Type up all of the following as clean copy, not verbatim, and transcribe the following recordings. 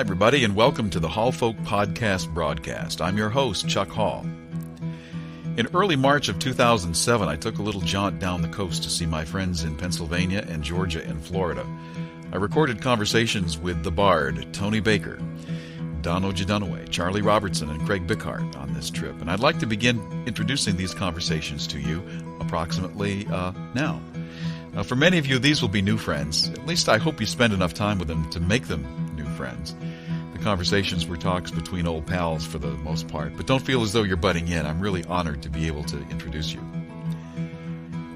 everybody, and welcome to the Hall Folk Podcast broadcast. I'm your host, Chuck Hall. In early March of 2007, I took a little jaunt down the coast to see my friends in Pennsylvania and Georgia and Florida. I recorded conversations with the Bard, Tony Baker, Donno Jadunaway, Charlie Robertson, and Craig Bickhart on this trip, and I'd like to begin introducing these conversations to you approximately now. For many of you, these will be new friends. At least I hope you spend enough time with them to make them new friends. The conversations were talks between old pals for the most part, but don't feel as though you're butting in. I'm really honored to be able to introduce you.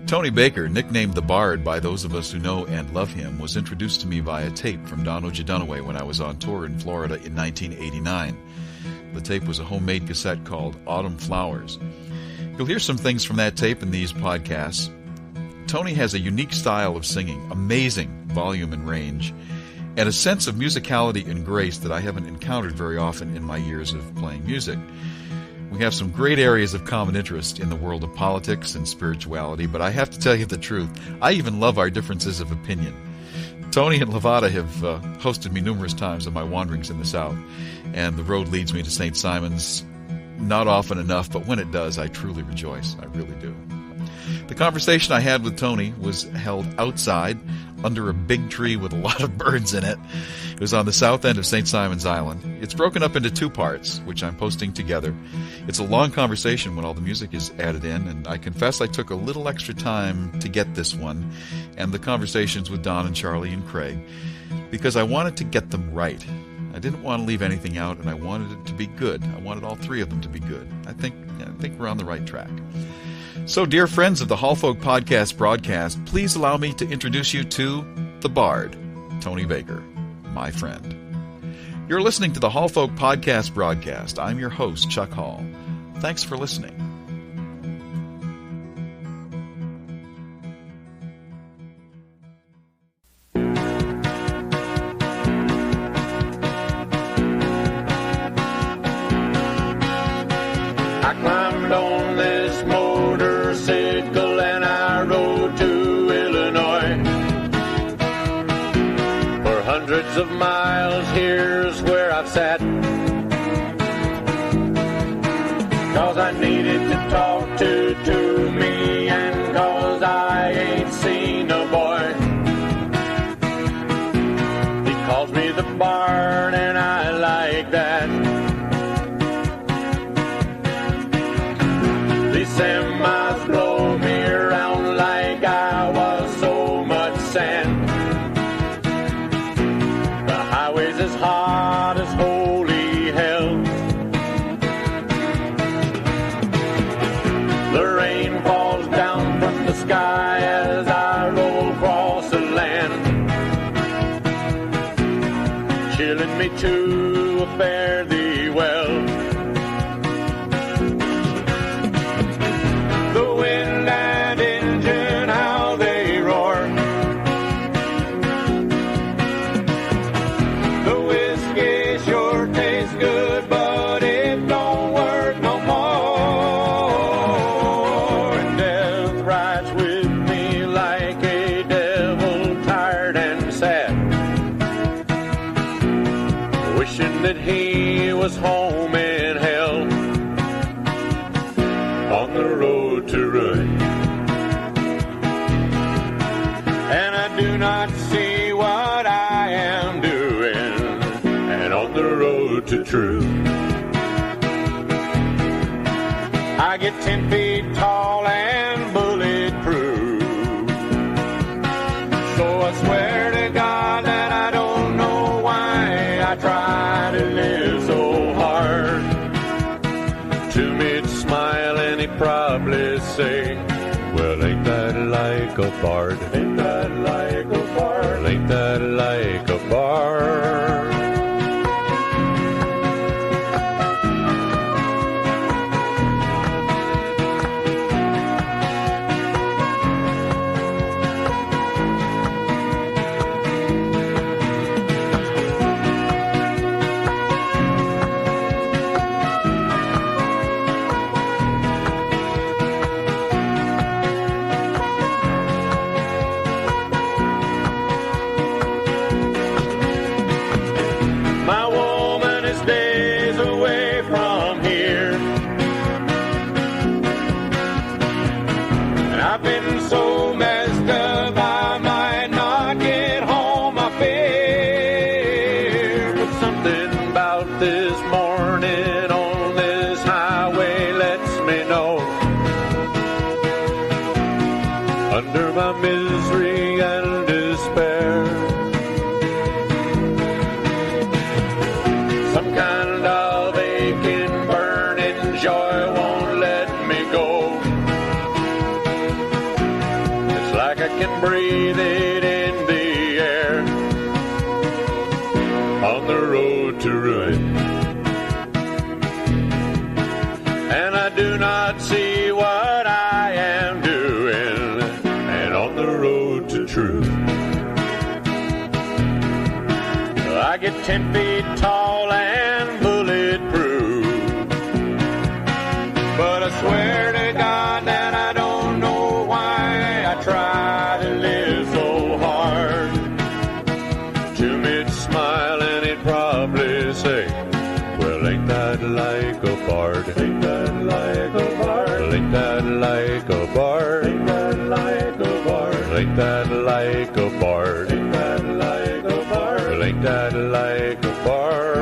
Tony Baker, nicknamed the Bard by those of us who know and love him, was introduced to me via tape from Donno Jadunaway when I was on tour in Florida in 1989. The tape was a homemade cassette called Autumn Flowers. You'll hear some things from that tape in these podcasts. Tony has a unique style of singing, amazing volume and range, and a sense of musicality and grace that I haven't encountered very often in my years of playing music. We have some great areas of common interest in the world of politics and spirituality, but I have to tell you the truth, I even love our differences of opinion. Tony and Levada have hosted me numerous times on my wanderings in the South, and the road leads me to St. Simon's not often enough, but when it does, I truly rejoice. I really do. The conversation I had with Tony was held outside under a big tree with a lot of birds in it. It was on the south end of St. Simon's Island. It's broken up into two parts, which I'm posting together. It's a long conversation when all the music is added in, and I confess I took a little extra time to get this one and the conversations with Don and Charlie and Craig because I wanted to get them right. I didn't want to leave anything out, and I wanted it to be good. I wanted all three of them to be good. I think we're on the right track. So, dear friends of the Hall Folk Podcast broadcast, please allow me to introduce you to the Bard, Tony Baker, my friend. You're listening to the Hall Folk Podcast broadcast. I'm your host, Chuck Hall. Thanks for listening. I climbed on this motorcycle and I rode to Illinois. For hundreds of miles, here's where I've sat. 'Cause I needed to talk to me, and 'cause I ain't seen a boy. He calls me the Bard and I like that. These semis blow me around like I was so much sand. The highway's as hot as holy hell. The rain falls down from the sky as I roll across the land, chilling me to a fare thee well. The wind and engine, how they roar. The whiskey sure tastes good, but it don't work no more. And death rides with me like a devil, tired and sad, wishing that he was home in hell, on the road to ruin. And I do not see what I am doing, and on the road to truth. I get 10 feet tall and bulletproof, so I swear to God that I don't know why I try to live so hard. To me to smile and he'd probably say, well, ain't that like a bard? Ain't that like a bard? Well, ain't that like a bard? I've been so messed up I might not get home, I fear. But something about this morning on this highway lets me know, under my misery and despair, some kind of aching, burning joy won't let me go. It's like I can breathe it in the air, on the road to ruin. And I do not see what I am doing, and on the road to truth. I get 10 feet tall and bulletproof, but I swear to God that I don't know why I try to live so hard. To me'd smile and he'd probably say, well, ain't that like a bard? Ain't that like a bard? Ain't that like a bard? Ain't that like a bard? Ain't that like a bard? Ain't that like a bard? Ain't that like a bard?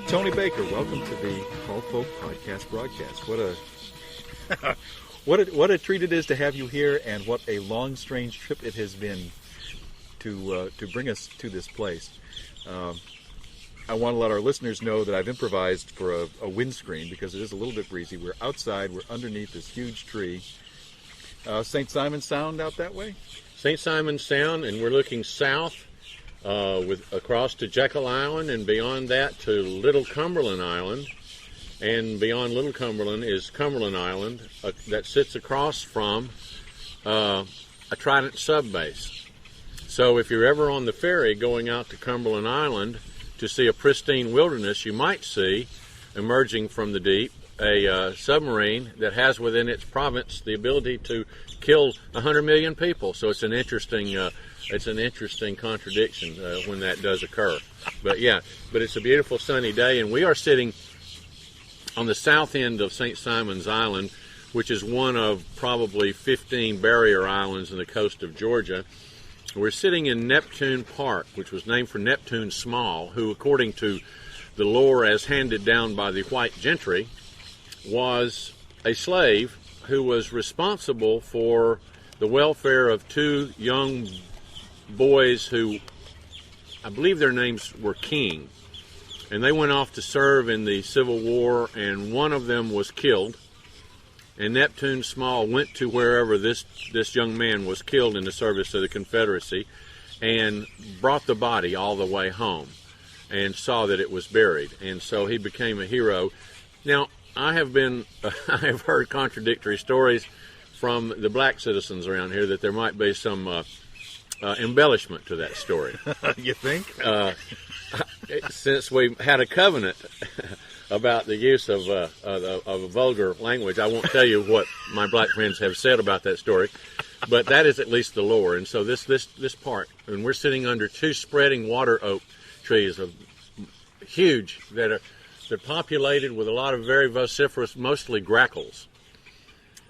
Tony Baker, welcome to the Hall Folk Podcast broadcast. What a treat it is to have you here, and what a long, strange trip it has been to bring us to this place. I want to let our listeners know that I've improvised for a windscreen because it is a little bit breezy. We're outside. We're underneath this huge tree. St. Simon Sound out that way? St. Simon Sound, and we're looking south with across to Jekyll Island, and beyond that to Little Cumberland Island, and beyond Little Cumberland is Cumberland Island that sits across from a Trident subbase. So if you're ever on the ferry going out to Cumberland Island to see a pristine wilderness, you might see emerging from the deep a submarine that has within its province the ability to kill 100 million people. So it's an interesting contradiction when that does occur. But it's a beautiful sunny day, and we are sitting on the south end of St. Simon's Island, which is one of probably 15 barrier islands on the coast of Georgia. We're sitting in Neptune Park, which was named for Neptune Small, who, according to the lore as handed down by the white gentry, was a slave who was responsible for the welfare of two young boys who, I believe their names were King, and they went off to serve in the Civil War, and one of them was killed, and Neptune Small went to wherever this young man was killed in the service of the Confederacy and brought the body all the way home and saw that it was buried, and so he became a hero. Now, I have heard contradictory stories from the black citizens around here that there might be some embellishment to that story. You think? Since we had a covenant about the use of a vulgar language, I won't tell you what my black friends have said about that story, but that is at least the lore. And so this part, and we're sitting under two spreading water oak trees, huge, they're populated with a lot of very vociferous, mostly grackles,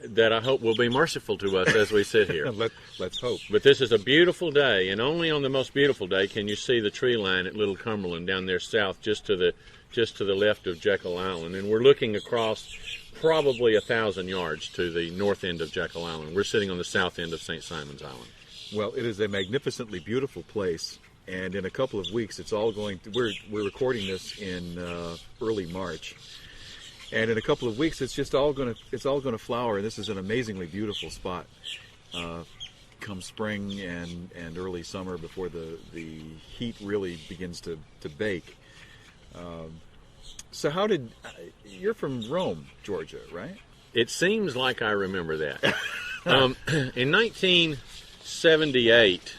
that I hope will be merciful to us as we sit here. Let's hope. But this is a beautiful day, and only on the most beautiful day can you see the tree line at Little Cumberland down there south, just to the left of Jekyll Island. And we're looking across probably 1,000 yards to the north end of Jekyll Island. We're sitting on the south end of St. Simon's Island. Well, it is a magnificently beautiful place, and in a couple of weeks, it's all going to. We're recording this in early March, and in a couple of weeks, it's all going to flower. And this is an amazingly beautiful spot. Come spring and early summer, before the heat really begins to bake. So how did you're from Rome, Georgia, right? It seems like I remember that. In 1978,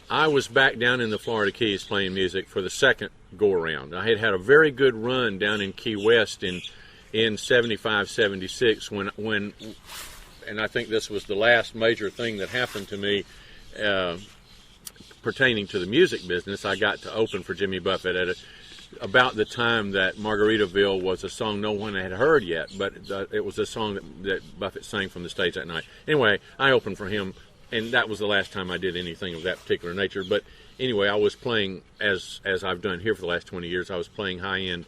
I was back down in the Florida Keys playing music for the second go-around. I had a very good run down in Key West in 75, 76 when, and I think this was the last major thing that happened to me pertaining to the music business. I got to open for Jimmy Buffett at about the time that Margaritaville was a song no one had heard yet, but it was a song that Buffett sang from the stage that night. Anyway, I opened for him, and that was the last time I did anything of that particular nature. But anyway, I was playing, as I've done here for the last 20 years, I was playing high-end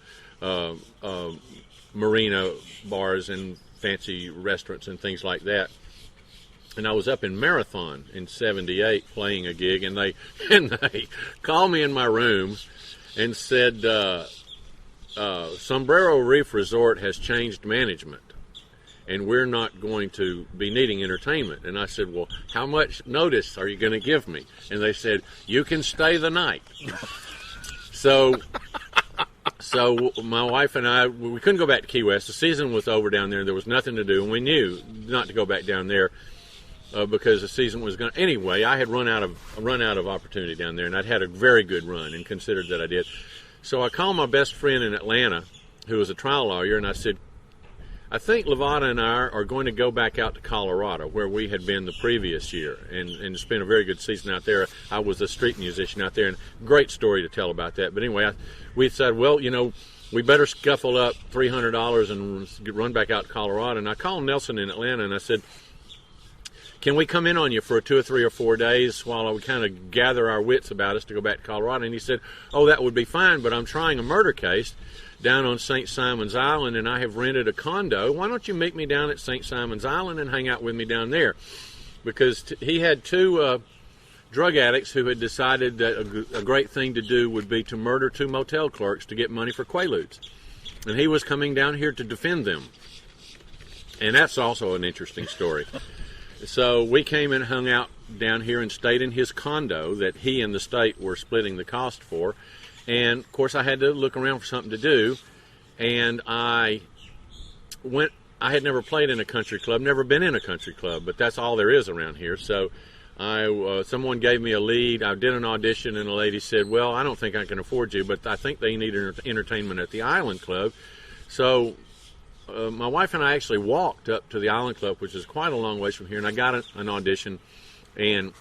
marina bars and fancy restaurants and things like that. And I was up in Marathon in 78 playing a gig, and they called me in my room and said, Sombrero Reef Resort has changed management, and we're not going to be needing entertainment. And I said, well, how much notice are you going to give me? And they said, you can stay the night. So my wife and I, we couldn't go back to Key West. The season was over down there. There was nothing to do, and we knew not to go back down there because the season was going to. Anyway, I had run out of opportunity down there, and I'd had a very good run and considered that I did. So I called my best friend in Atlanta, who was a trial lawyer, and I said, I think Levada and I are going to go back out to Colorado, where we had been the previous year, and spent a very good season out there. I was a street musician out there, and great story to tell about that. But anyway, we said, well, we better scuffle up $300 and run back out to Colorado. And I called Nelson in Atlanta, and I said, can we come in on you for 2 or 3 or 4 days while we kind of gather our wits about us to go back to Colorado? And he said, oh, that would be fine, but I'm trying a murder case down on St. Simon's Island, and I have rented a condo. Why don't you meet me down at St. Simon's Island and hang out with me down there? Because he had 2 drug addicts who had decided that a great thing to do would be to murder 2 motel clerks to get money for Quaaludes. And he was coming down here to defend them. And that's also an interesting story. So we came and hung out down here and stayed in his condo that he and the state were splitting the cost for. And, of course, I had to look around for something to do. And I had never played in a country club, never been in a country club, but that's all there is around here. So someone gave me a lead. I did an audition, and a lady said, well, I don't think I can afford you, but I think they need entertainment at the Island Club. So my wife and I actually walked up to the Island Club, which is quite a long ways from here, and I got an audition and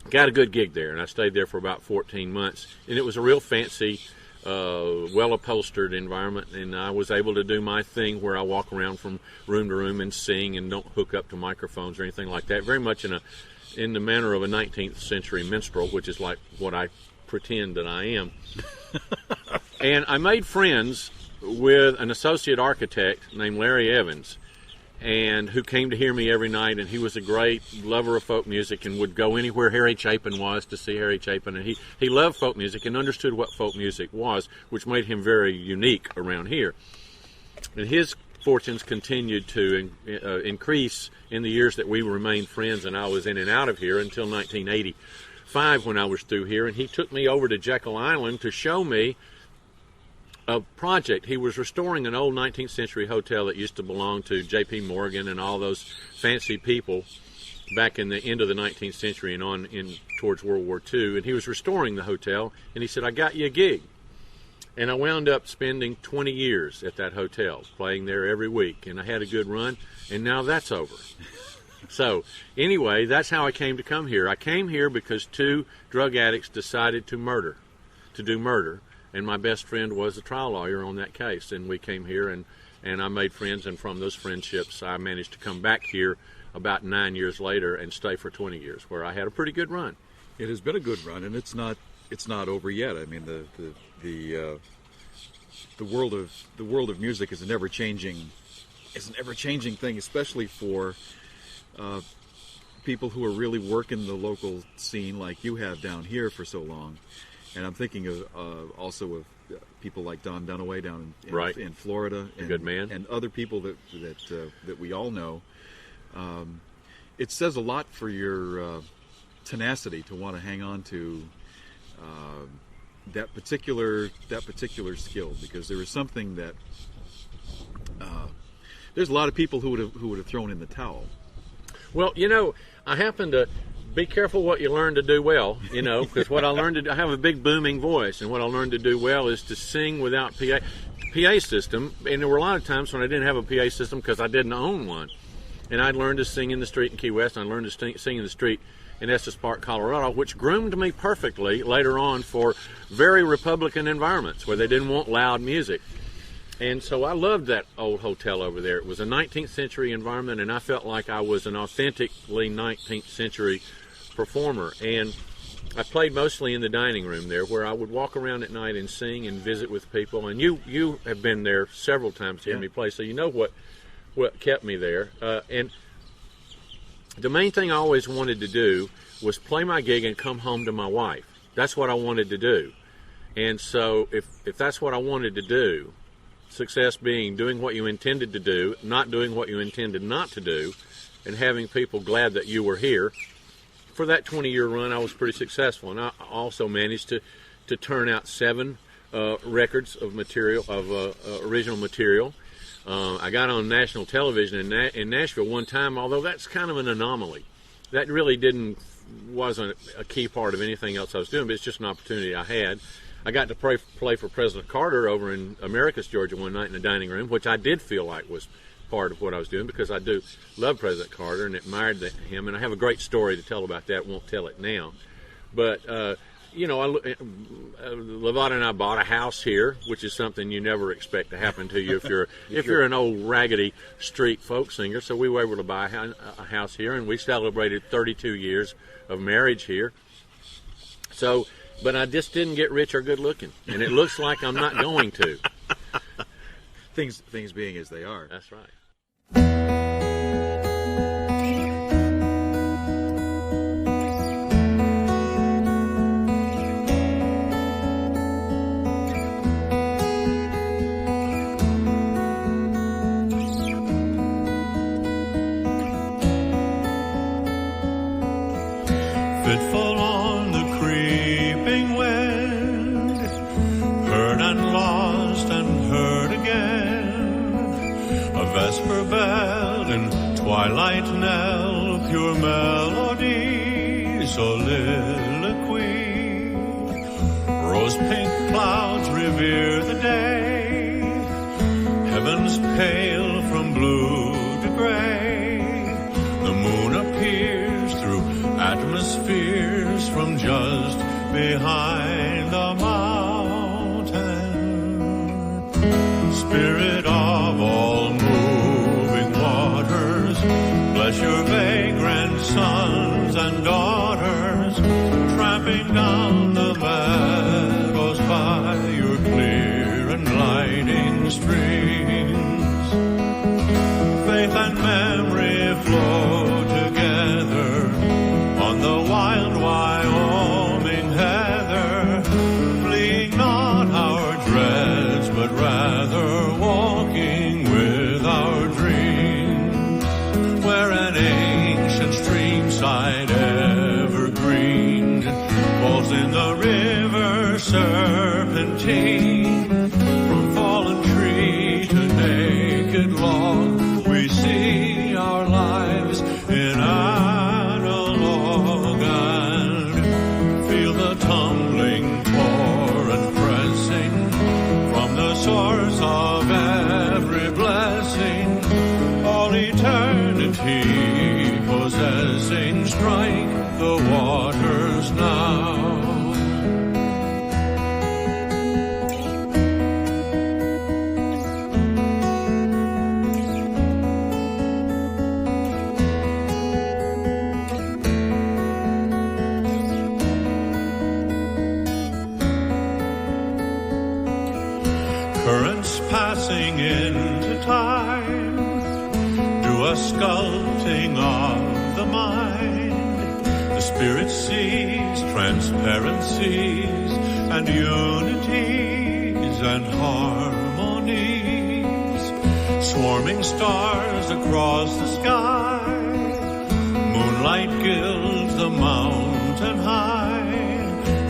got a good gig there. And I stayed there for about 14 months, and it was a real fancy, well-upholstered environment, and I was able to do my thing where I walk around from room to room and sing and don't hook up to microphones or anything like that, very much in the manner of a 19th century minstrel, which is like what I pretend that I am. And I made friends with an associate architect named Larry Evans, and who came to hear me every night, and he was a great lover of folk music and would go anywhere Harry Chapin was to see Harry Chapin, and he loved folk music and understood what folk music was, which made him very unique around here. And his fortunes continued to increase in the years that we remained friends, and I was in and out of here until 1985 when I was through here, and he took me over to Jekyll Island to show me a project. He was restoring an old 19th century hotel that used to belong to J.P. Morgan and all those fancy people back in the end of the 19th century and on in towards World War II. And he was restoring the hotel, and he said, I got you a gig. And I wound up spending 20 years at that hotel, playing there every week, and I had a good run, and now that's over. So anyway, that's how I came to come here. I came here because 2 drug addicts decided to do murder. And my best friend was a trial lawyer on that case. And we came here, and I made friends. And from those friendships, I managed to come back here about 9 years later and stay for 20 years, where I had a pretty good run. It has been a good run, and it's not over yet. I mean, the world of music is an ever changing thing, especially for people who are really working the local scene like you have down here for so long. And I'm thinking of also of people like Don Dunaway down in Florida, and, good man, and other people that we all know. It says a lot for your tenacity to want to hang on to that particular skill, because there is something that There's a lot of people who would have thrown in the towel. Well, I happen to be careful what you learn to do well, because what I learned to do, I have a big booming voice, and what I learned to do well is to sing without PA system. And there were a lot of times when I didn't have a PA system because I didn't own one. And I'd learned to sing in the street in Key West, and I learned to sing in the street in Estes Park, Colorado, which groomed me perfectly later on for very Republican environments where they didn't want loud music. And so I loved that old hotel over there. It was a 19th century environment, and I felt like I was an authentically 19th century performer. And I played mostly in the dining room there, where I would walk around at night and sing and visit with people. And you have been there several times to hear me play, so you know what kept me there. And the main thing I always wanted to do was play my gig and come home to my wife. That's what I wanted to do. And so if that's what I wanted to do, success being doing what you intended to do, not doing what you intended not to do, and having people glad that you were here. For that 20-year run, I was pretty successful, and I also managed to turn out 7 records of material, original material. I got on national television in Nashville one time, although that's kind of an anomaly. That really wasn't a key part of anything else I was doing, but it's just an opportunity I had. I got to play for President Carter over in Americus, Georgia one night in the dining room, which I did feel like was part of what I was doing, because I do love President Carter and admired him, and I have a great story to tell about that. Won't tell it now. But, Levada and I bought a house here, which is something you never expect to happen to you if you're an old raggedy street folk singer. So we were able to buy a house here, and we celebrated 32 years of marriage here. So, but I just didn't get rich or good looking, and it looks like I'm not going to. Things being as they are. That's right. Fitful on the creeping wind, heard and lost and heard again. A vesper bell in twilight knell, pure melody, soliloquy. Rose-pink clouds revere the day, heavens pale from blue to gray. The moon appears through atmospheres from just behind the mountain. Spirit of all moving waters, bless your vagrant sons and daughters, tramping down the meadows by your clear and gliding streams. Faith and memory flow together on the wild Wyoming heather, fleeing not our dreads, but rather walking with our dreams, where an ancient streamside evergreen falls in the river serpentine. From fallen tree to naked log, we see our lives in analog, and feel the tumbling torrent pressing from the source of every blessing, all eternity possessing. Strike the waters now. Currents passing into time do a sculpting of the mind. The spirit sees transparencies and unities and harmonies. Swarming stars across the sky, moonlight gilds the mountain high.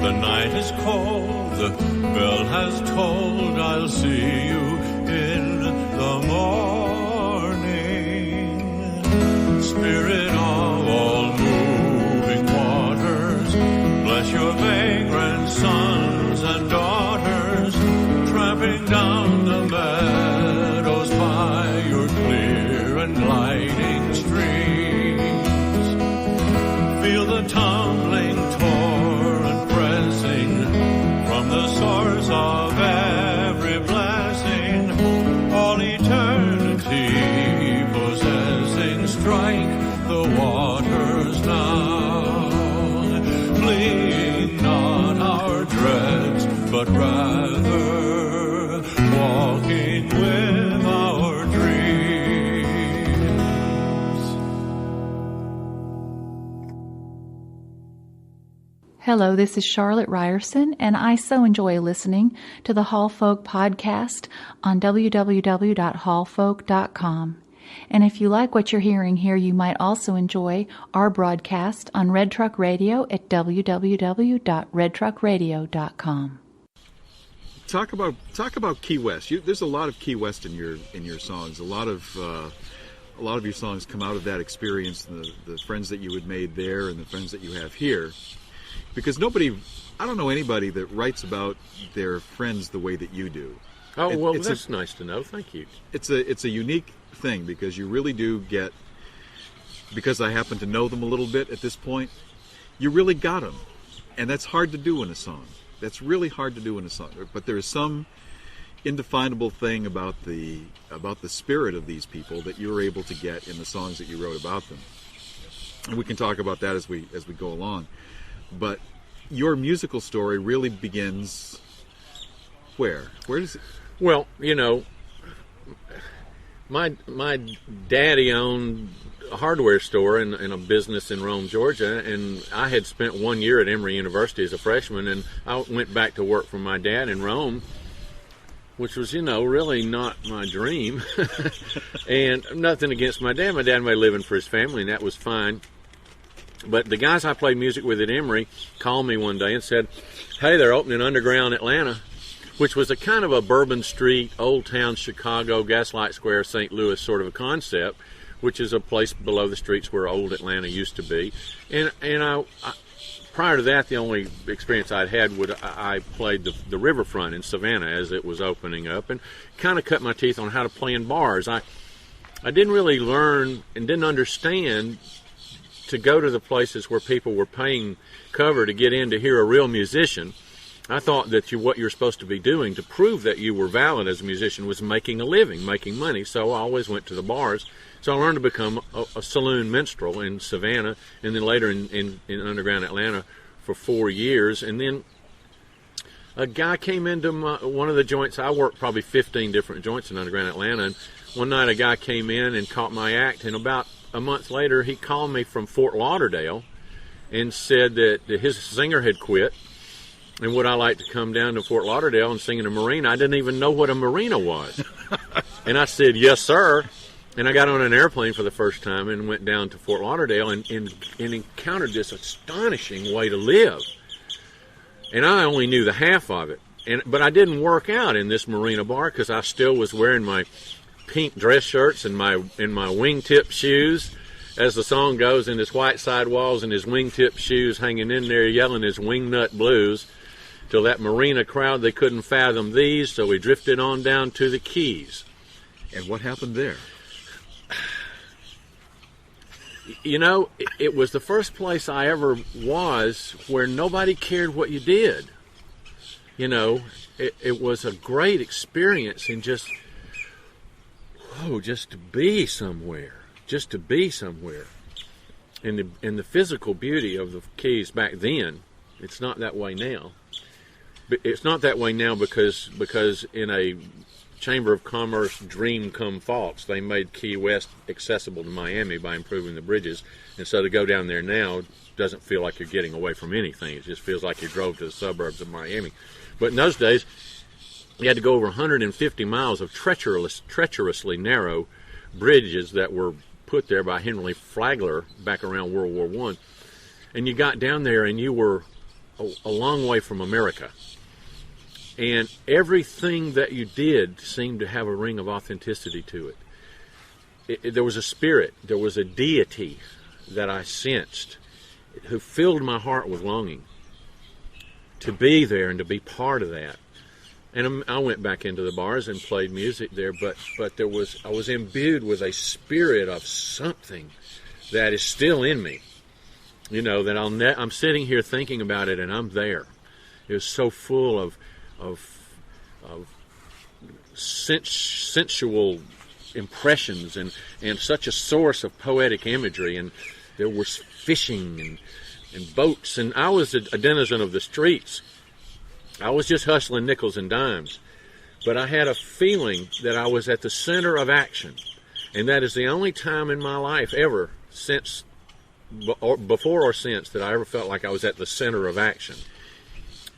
The night is cold, the bell has tolled, I'll see you in the morning. but rather walking with our dreams. Hello, this is Charlotte Ryerson, and I so enjoy listening to the Hall Folk podcast on www.hallfolk.com. And if you like what you're hearing here, you might also enjoy our broadcast on Red Truck Radio at www.redtruckradio.com. Talk about Key West. There's a lot of Key West in your songs. A lot of your songs come out of that experience, the friends that you had made there and the friends that you have here. Because I don't know anybody that writes about their friends the way that you do. Oh, that's nice to know. Thank you. It's a unique thing because you really do get, because I happen to know them a little bit at this point, you really got them. And that's hard to do in a song. That's really hard to do in a song. But there is some indefinable thing about the spirit of these people that you were able to get in the songs that you wrote about them. And we can talk about that as we go along. But your musical story really begins where? Where does it? Well, my daddy owned a hardware store in a business in Rome, Georgia, and I had spent 1 year at Emory University as a freshman, and I went back to work for my dad in Rome, which was, really not my dream. And nothing against my dad. My dad made a living for his family, and that was fine. But the guys I played music with at Emory called me one day and said, hey, they're opening Underground Atlanta, which was a kind of a Bourbon Street, Old Town Chicago, Gaslight Square, St. Louis sort of a concept, which is a place below the streets where old Atlanta used to be. And I prior to that, the only experience I'd had I played the Riverfront in Savannah as it was opening up, and kind of cut my teeth on how to play in bars. I didn't really learn and didn't understand to go to the places where people were paying cover to get in to hear a real musician. I thought that what you're supposed to be doing to prove that you were valid as a musician was making a living, making money. So I always went to the bars. So I learned to become a saloon minstrel in Savannah, and then later in Underground Atlanta for 4 years. And then a guy came into one of the joints. I worked probably 15 different joints in Underground Atlanta. And one night a guy came in and caught my act, and about a month later he called me from Fort Lauderdale and said that his singer had quit. And would I like to come down to Fort Lauderdale and sing in a marina? I didn't even know what a marina was. And I said, yes, sir. And I got on an airplane for the first time and went down to Fort Lauderdale and encountered this astonishing way to live. And I only knew the half of it. But I didn't work out in this marina bar because I still was wearing my pink dress shirts and my wingtip shoes. As the song goes, in his white sidewalls and his wingtip shoes hanging in there yelling his wingnut blues. Till that marina crowd, they couldn't fathom these, so we drifted on down to the Keys. And what happened there? It was the first place I ever was where nobody cared what you did. It was a great experience, and just to be somewhere. Just to be somewhere. And the physical beauty of the Keys back then, it's not that way now. It's not that way now because in a Chamber of Commerce dream come false, they made Key West accessible to Miami by improving the bridges. And so to go down there now doesn't feel like you're getting away from anything. It just feels like you drove to the suburbs of Miami. But in those days, you had to go over 150 miles of treacherously narrow bridges that were put there by Henry Flagler back around World War I. And you got down there and you were a long way from America. And everything that you did seemed to have a ring of authenticity to it. There was a spirit, there was a deity that I sensed who filled my heart with longing to be there and to be part of that. And I went back into the bars and played music there, but I was imbued with a spirit of something that is still in me. That I'm sitting here thinking about it and I'm there. It was so full of sensual impressions and such a source of poetic imagery, and there was fishing and boats, and I was a denizen of the streets I was just hustling nickels and dimes. But I had a feeling that I was at the center of action. And that is the only time in my life ever, before or since, that I ever felt like I was at the center of action.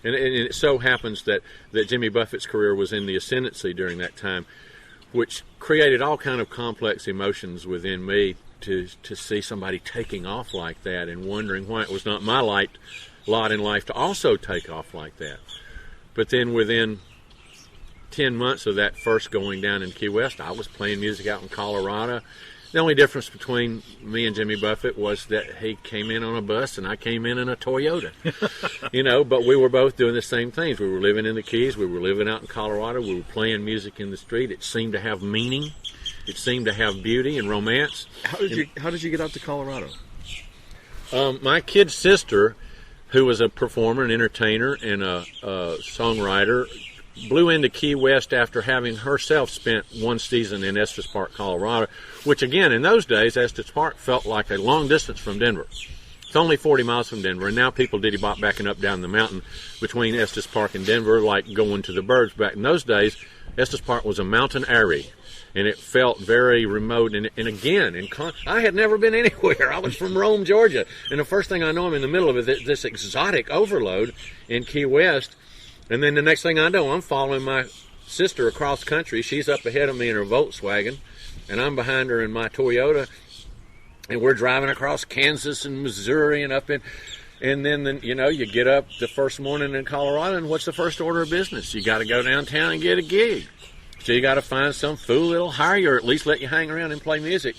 And it so happens that Jimmy Buffett's career was in the ascendancy during that time, which created all kind of complex emotions within me to see somebody taking off like that and wondering why it was not my lot in life to also take off like that. But then within 10 months of that first going down in Key West, I was playing music out in Colorado. The only difference between me and Jimmy Buffett was that he came in on a bus and I came in a Toyota. But we were both doing the same things. We were living in the Keys. We were living out in Colorado. We were playing music in the street. It seemed to have meaning. It seemed to have beauty and romance. How did you get out to Colorado? My kid sister, who was a performer, an entertainer, and a songwriter, blew into Key West after having herself spent one season in Estes Park, Colorado, which again, in those days, Estes Park felt like a long distance from Denver. It's only 40 miles from Denver, and now people diddy-bop backing up down the mountain between Estes Park and Denver like going to the Burbs. Back in those days, Estes Park was a mountain area, and it felt very remote. And again, I had never been anywhere. I was from Rome, Georgia, and the first thing I know, I'm in the middle of this exotic overload in Key West. And then the next thing I know, I'm following my sister across country. She's up ahead of me in her Volkswagen, and I'm behind her in my Toyota. And we're driving across Kansas and Missouri and up in... And then, you get up the first morning in Colorado, and what's the first order of business? You got to go downtown and get a gig. So you got to find some fool that'll hire you or at least let you hang around and play music.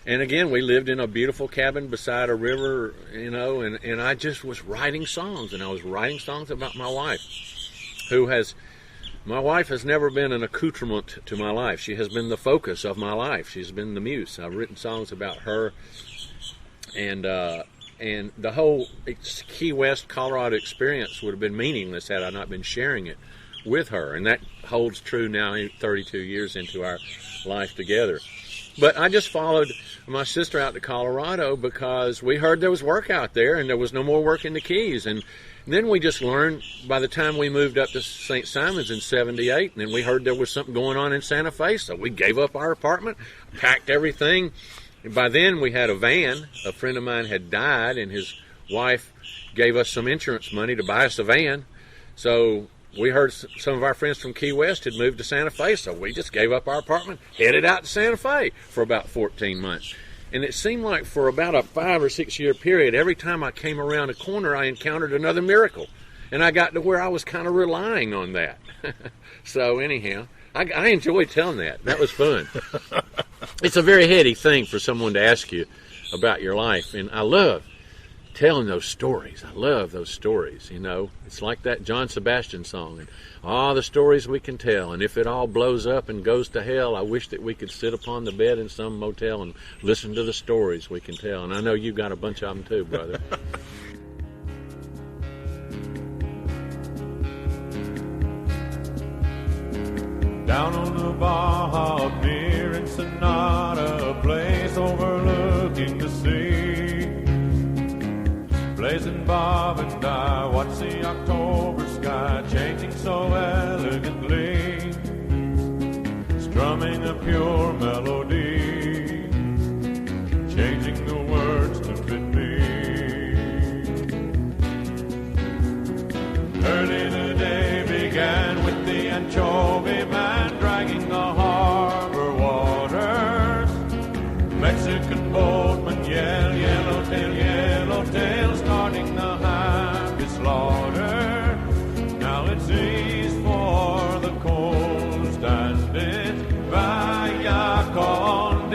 And again, we lived in a beautiful cabin beside a river, and I just was writing songs, and I was writing songs about my wife. My wife has never been an accoutrement to my life. She has been the focus of my life. She's been the muse. I've written songs about her, and the whole Key West, Colorado experience would have been meaningless had I not been sharing it with her, and that holds true now 32 years into our life together. But I just followed my sister out to Colorado because we heard there was work out there, and there was no more work in the Keys, and then we just learned by the time we moved up to St. Simon's in 78, and then we heard there was something going on in Santa Fe, so we gave up our apartment, packed everything. And by then we had a van. A friend of mine had died, and his wife gave us some insurance money to buy us a van. So we heard some of our friends from Key West had moved to Santa Fe, so we just gave up our apartment, headed out to Santa Fe for about 14 months. And it seemed like for about a 5 or 6 year period, every time I came around a corner, I encountered another miracle. And I got to where I was kind of relying on that. So anyhow, I enjoyed telling that. That was fun. It's a very heady thing for someone to ask you about your life. And I love telling those stories. I love those stories, It's like that John Sebastian song. And all the stories we can tell. And if it all blows up and goes to hell, I wish that we could sit upon the bed in some motel and listen to the stories we can tell. And I know you've got a bunch of them too, brother. Down on the Baja Pier in Sonata, a place overlooking the sea. Blazing Bob and I watch the October sky changing so elegantly, strumming a pure melody, changing the words to fit me. Early the day began with the anchovy man dragging the harbor waters. Mexican boatmen yell, yellowtail, starting the happy slaughter. Now it's east for the coast and it's Vaya con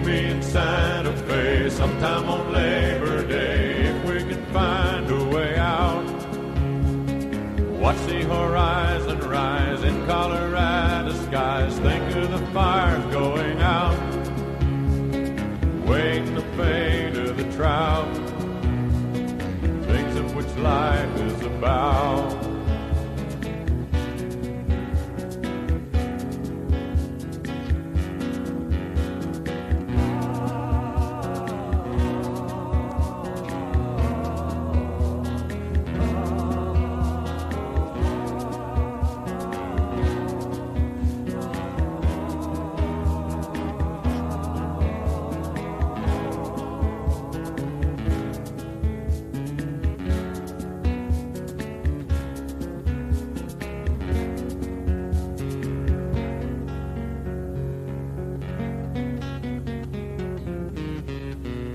me in Santa Fe sometime on Labor Day if we can find a way out. Watch the horizon rise in Colorado skies. Think of the fires going out. Waiting the fate of the trout. Things of which life is about.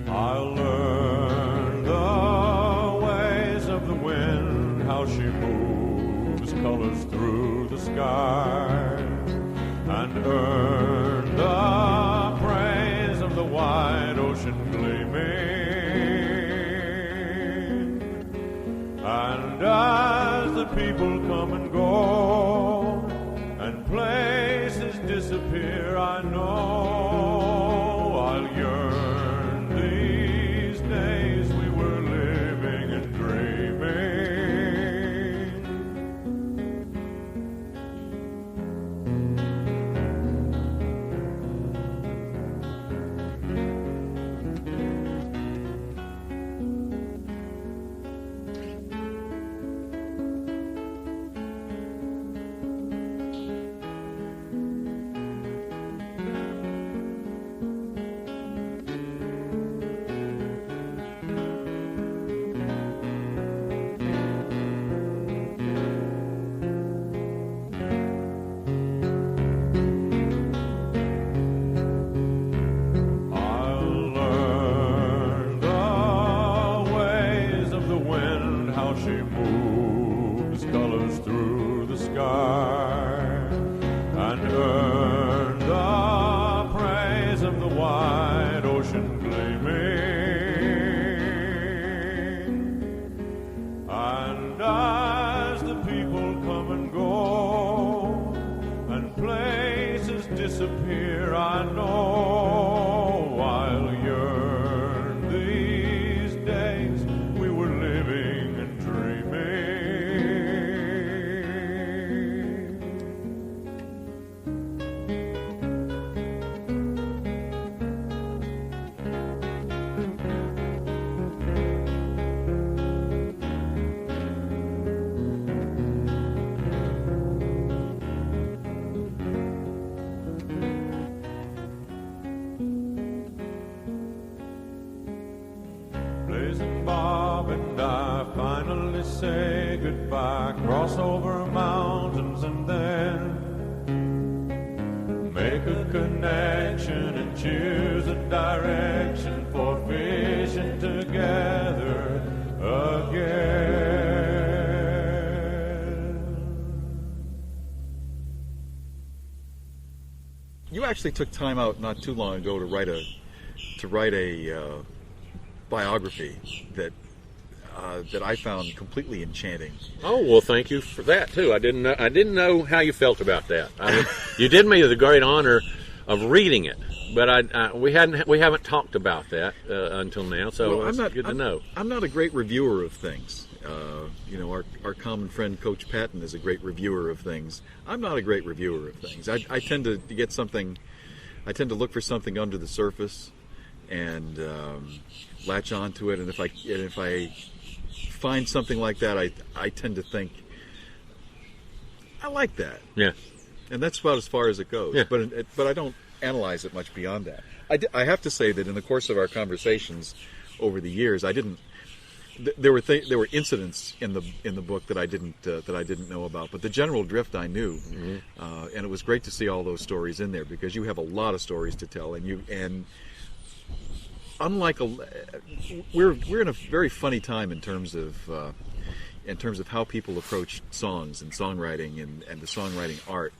I'll learn the ways of the wind, how she moves colors through the sky, and earn the praise of the wide ocean gleaming. And as the people come and go, and places disappear, I know I'll yearn days we were living and dreaming. Disappear, I know I'll yearn these days we were living and dreaming. Blazing Bob and I finally say goodbye, cross over mountains and then make a connection and choose a direction for fishing together again. You actually took time out not too long ago to write a biography that I found completely enchanting. Oh well, thank you for that too. I didn't know how you felt about that. You did me the great honor of reading it, but we haven't talked about that until now. So well, it's good to know. I'm not a great reviewer of things. Our common friend Coach Patton is a great reviewer of things. I'm not a great reviewer of things. I tend to get something. I tend to look for something under the surface and latch onto it. And if I find something like that, I tend to think, I like that. Yeah. And that's about as far as it goes. Yeah. But I don't analyze it much beyond that. I have to say that in the course of our conversations over the years, I didn't. There were incidents in the book that I didn't know about, but the general drift I knew, and it was great to see all those stories in there because you have a lot of stories to tell, and unlike we're in a very funny time in terms of how people approach songs and songwriting and the songwriting art,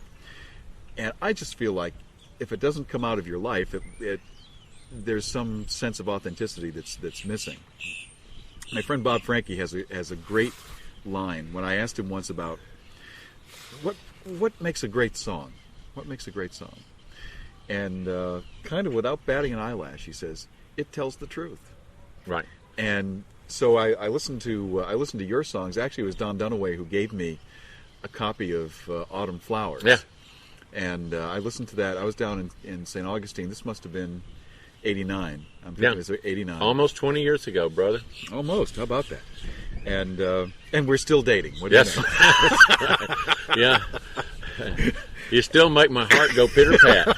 and I just feel like if it doesn't come out of your life, there's some sense of authenticity that's missing. My friend Bob Franke has a great line when I asked him once about what makes a great song. What makes a great song? And kind of without batting an eyelash, he says, it tells the truth. Right. And so I listened to your songs. Actually, it was Don Dunaway who gave me a copy of Autumn Flowers. Yeah. And I listened to that. I was down in St. Augustine. This must have been 89. I'm thinking it was 89. Almost 20 years ago, brother. Almost. How about that? And we're still dating. What do Yes. you know? Yeah. You still make my heart go pitter pat.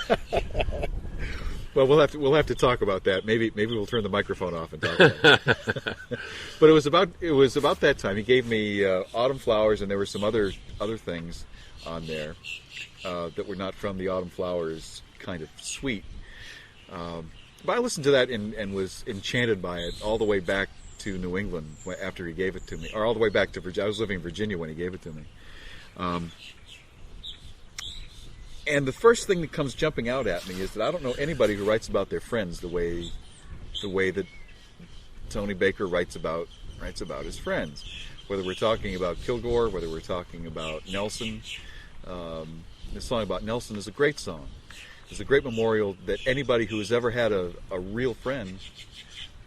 Well, we'll have to talk about that. Maybe we'll turn the microphone off and talk about it. But it was about that time. He gave me Autumn Flowers, and there were some other things on there that were not from the Autumn Flowers kind of suite. But I listened to that and was enchanted by it all the way back to New England after he gave it to me, or all the way back to Virginia. I was living in Virginia when he gave it to me. And the first thing that comes jumping out at me is that I don't know anybody who writes about their friends the way that Tony Baker writes about his friends. Whether we're talking about Kilgore, whether we're talking about Nelson, the song about Nelson is a great song. It's a great memorial that anybody who has ever had a real friend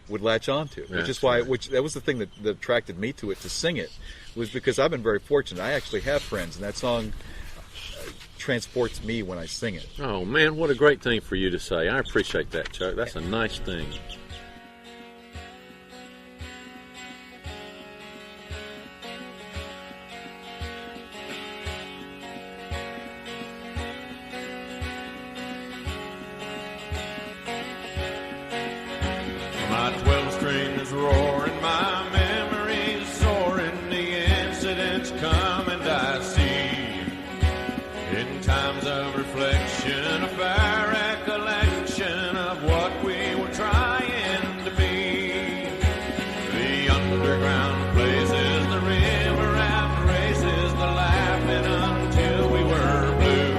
would latch on to. Which that was the thing that attracted me to it, to sing it, was because I've been very fortunate. I actually have friends, and that song transports me when I sing it. Oh, man, what a great thing for you to say. I appreciate that, Chuck. That's a nice thing. My 12 strings roaring, my memories soaring, the incidents come and I see. In times of reflection, a fair recollection of what we were trying to be. The underground places, the river raft races, the laughing until we were blue.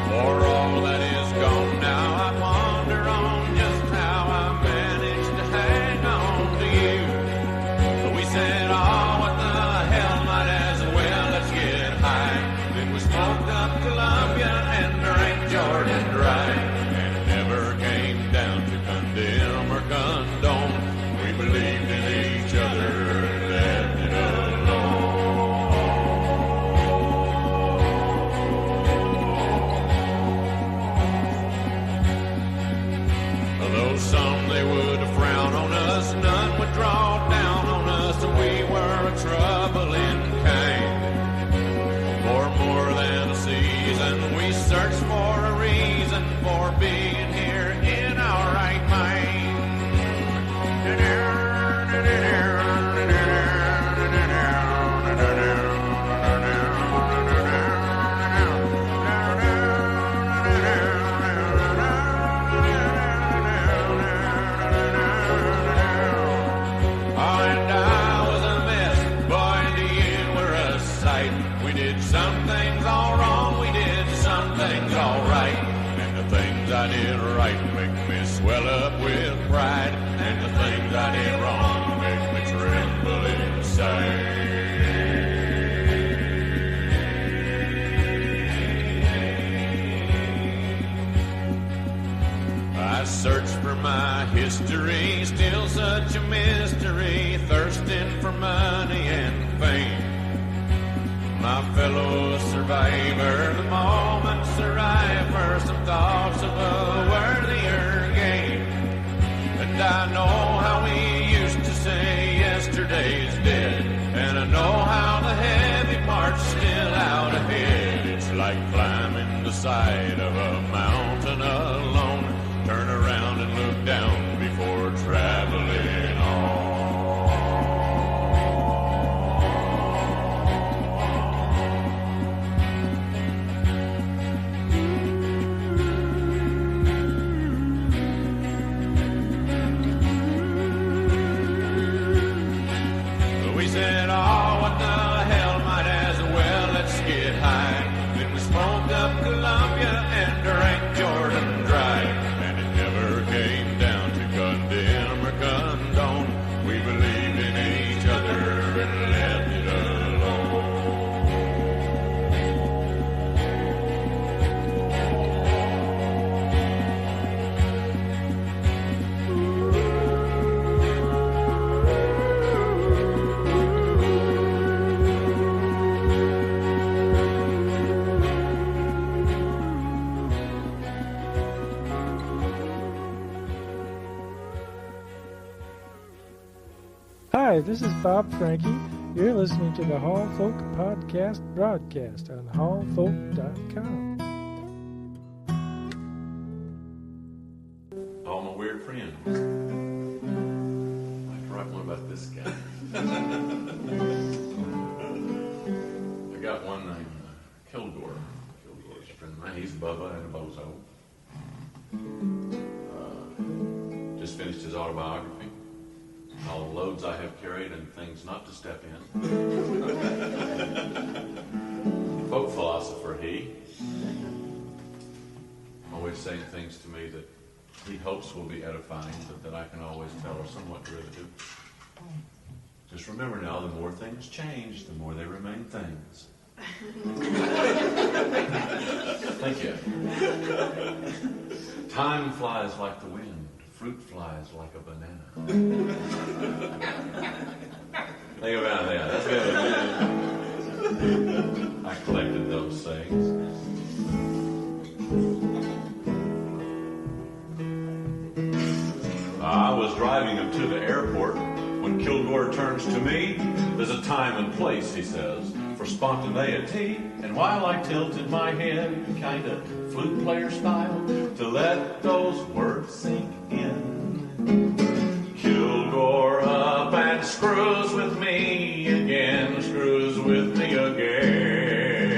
For all that is gone now, I ponder on just how I managed to hang on to you. So we said, oh, what the hell, might as well, let's get high. Then we smoked up Columbia and drank Jordan dry. And it never came down to condemn or condone. We believed in each other and left it alone. Though some they would frown on us, none would draw down on us, and we were a troubling kind. For more than a season, we searched for a reason for being here in our right mind. And I was a mess, boy, and you were a sight. We did some things all wrong, we did some things all right. And the things I did right make me swell up with pride. And the things I did wrong make me tremble inside. I searched for my history, still such a mystery, thirsting for money and fame. My fellow survivor, the moments arrive for some thoughts of a worthier game. And I know how we used to say yesterday's dead, and I know how the heavy part's still out ahead. It's like climbing the side of a mountain alone. Turn around and look down before traveling on. We said, oh, what the hell, might as well, let's get high. Then we smoked up Columbia and Hi, this is Bob Frankie. You're listening to the Hall Folk Podcast broadcast on hallfolk.com. All my weird friends. I'd like to write one about this guy. I got one named Kilgore. Kilgore's a friend of mine. He's Bubba and a bozo. Just finished his autobiography. All the loads I have carried and things not to step in. Folk philosopher he. Always saying things to me that he hopes will be edifying, but that I can always tell are somewhat derivative. Just remember now, the more things change, the more they remain things. Thank you. Time flies like the wind. Fruit flies like a banana. Think about that. That's good. I collected those sayings. I was driving him to the airport when Kilgore turns to me. There's a time and place, he says, for spontaneity. And while I tilted my head, kind of flute player style, to let those words sink in, Kilgore up and screws with me again, screws with me again.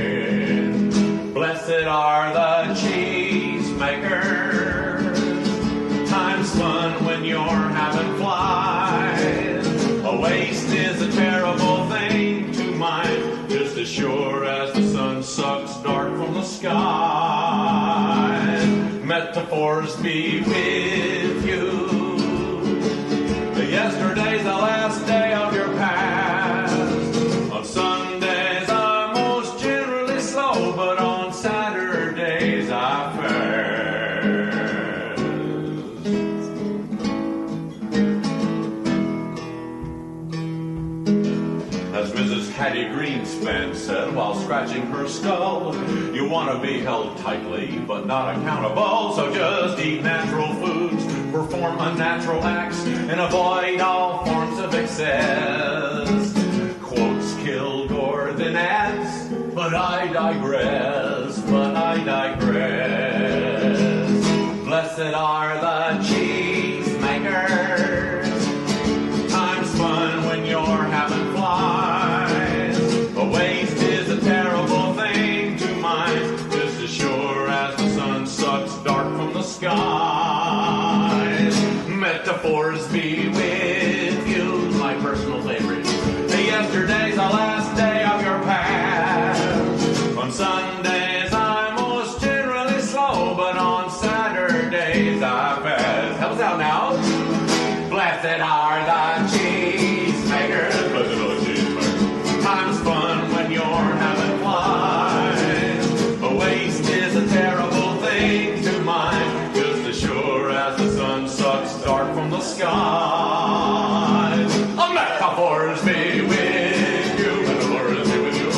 Blessed are the cheesemakers. Time's fun when you're having flies. A waste is a terrible thing to mind, just as sure as the sun sucks dark from the sky. Metaphors be with you. Yesterday's the last day of your past. On Sundays I'm most generally slow, but on Saturdays I fast. As Mrs. Hattie Greenspan said while scratching her skull, you want to be held tightly but not accountable, so just eat natural foods, perform unnatural acts, and avoid all forms of excess. Quotes Kilgore, then adds, but I digress, Blessed are the cheesemakers. Time's fun when you're having flies. A waste is a terrible thing to mind, just as sure as the sun sucks dark from the skies. Metaphors be with you, my personal favorite. Yesterday's the last day of your past. On Sundays I'm most generally slow, but on Saturdays I fast. Help us out now. Blessed are the cheesemakers. Blessed are the cheesemakers. Time's fun when you're having flies. A waste is a terrible thing to mind, just as sure as the sun sucks dark from the skies. Metaphors be with you. Metaphors be with you.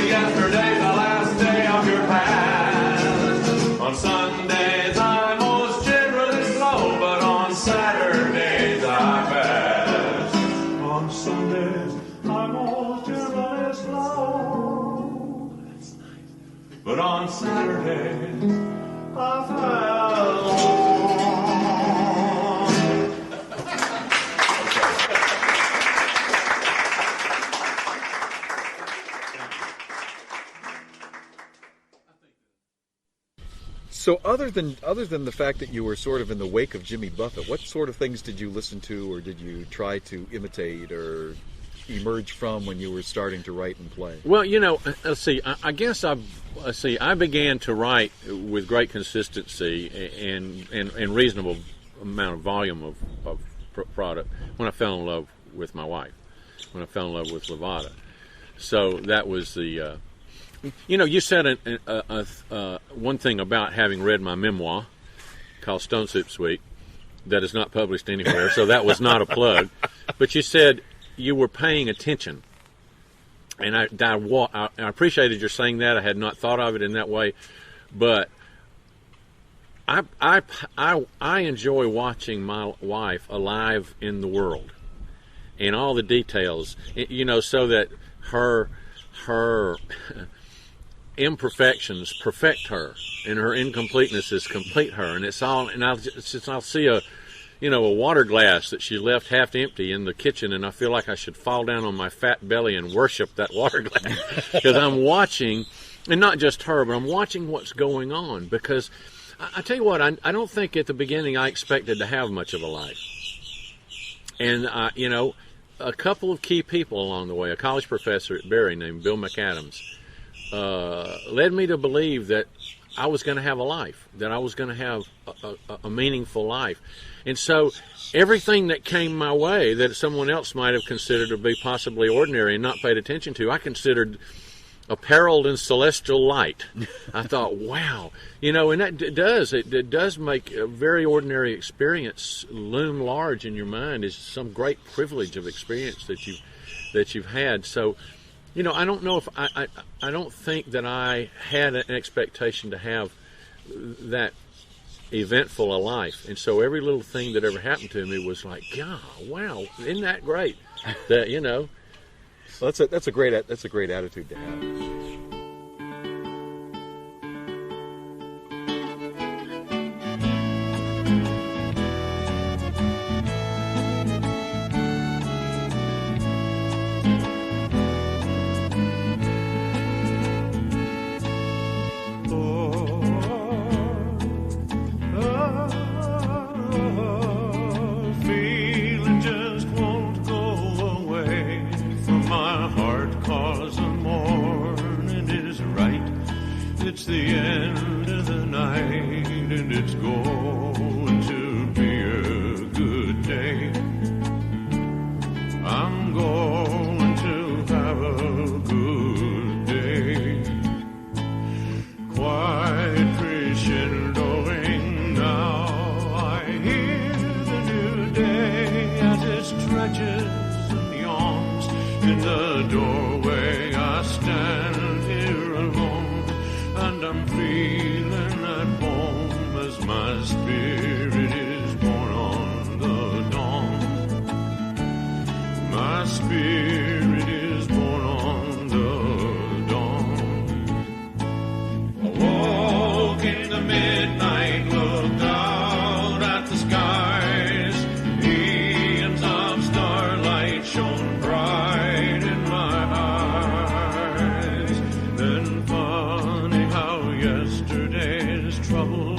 Yesterday's the last day of your past. On Sundays I'm most generally slow, but on Saturdays I fast. On Sundays I'm most generally slow, but on Saturdays I fast. So other than the fact that you were sort of in the wake of Jimmy Buffett, what sort of things did you listen to or did you try to imitate or emerge from when you were starting to write and play? Well, let's see. I guess I began to write with great consistency and reasonable amount of volume of product when I fell in love with my wife, when I fell in love with Levada. So that was the... you said one thing about having read my memoir called Stone Soup Suite that is not published anywhere, so that was not a plug. But you said you were paying attention, and I appreciated your saying that. I had not thought of it in that way, but I enjoy watching my wife alive in the world. and all the details, so that her imperfections perfect her, and her incompletenesses complete her. And it's all. And I'll see a water glass that she left half empty in the kitchen, and I feel like I should fall down on my fat belly and worship that water glass because I'm watching, and not just her, but I'm watching what's going on. Because I tell you what, I don't think at the beginning I expected to have much of a life. And, a couple of key people along the way, a college professor at Berry named Bill McAdams, led me to believe that I was going to have a life, that I was going to have a meaningful life. And so everything that came my way that someone else might have considered to be possibly ordinary and not paid attention to, I considered apparelled in celestial light. I thought, wow, and it does make a very ordinary experience loom large in your mind as some great privilege of experience that you've had. So, I don't know if I don't think that I had an expectation to have that eventful a life, and so every little thing that ever happened to me was like, God, wow, isn't that great? That Well, that's a great attitude to have. It's the end of the night, and it's going to be a good day. I'm going to have a good day. Quiet Christian going now. I hear the new day as it stretches and yawns. In the doorway I stand here alone. And I'm feeling at home as my spirit is born on the dawn. My spirit is born on the dawn. I woke in the midnight, looked out at the skies. Eons of starlight shone bright in my eyes. Then yesterday's trouble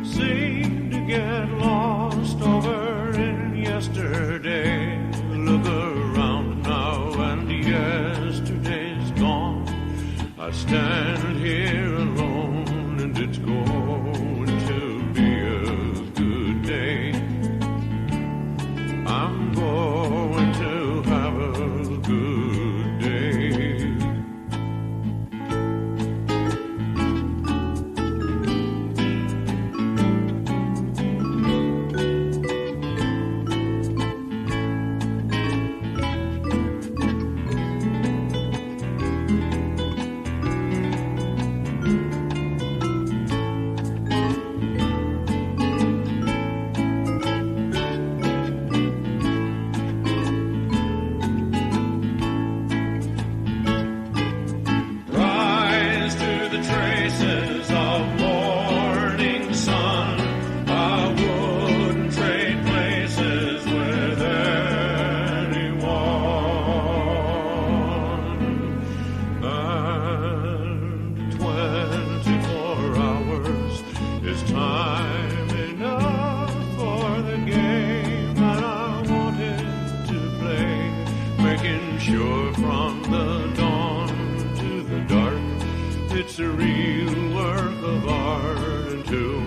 seemed to get lost over in yesterday. Look around now and yesterday's gone. I stand here alone and it's going to be a good day. I'm going to have a good day. Sure from the dawn to the dark, it's a real work of art, and to